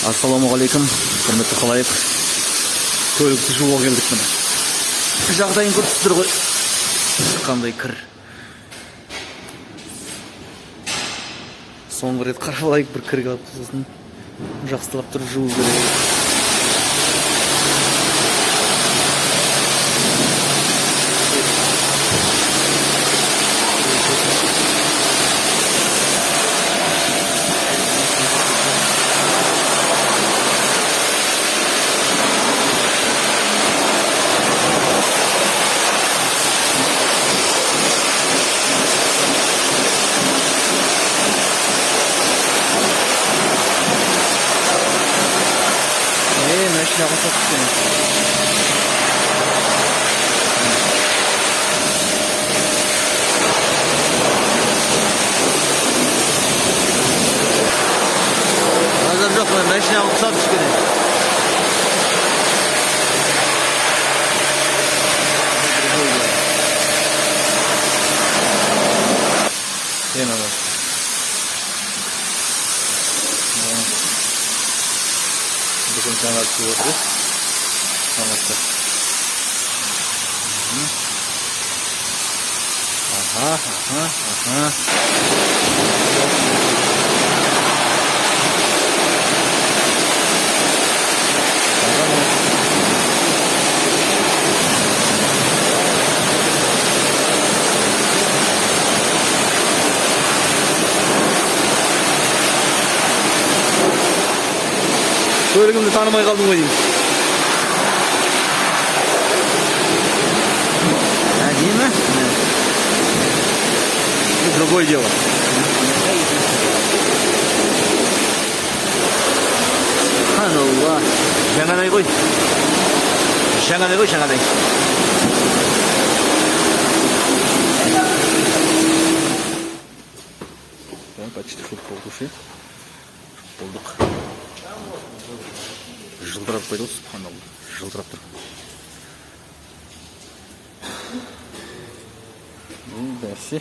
Ассалаумағалейкум, құрметті қалайық. Көлікті жууға келдік міне. Жағдайын көрсіздер ғой. Қандай кір. Соңғы рет қаралайық бір кір қалып сосын жақсылап тұрып жуу керек. Машина қосып түскен. Азыр жоқ, машина қосып түскен. Бүгін жаңа түсіп отырыз. Тамаша. Көлігімді танымай қалдым ғой деймін. Әдемі? Другое дело. Алла. Жаңадай ғой. Жаңадай. Почти шут полдуши. Болдық. Жылдырап қойды, субханалла. Жылдырап тұр. Бәрсе.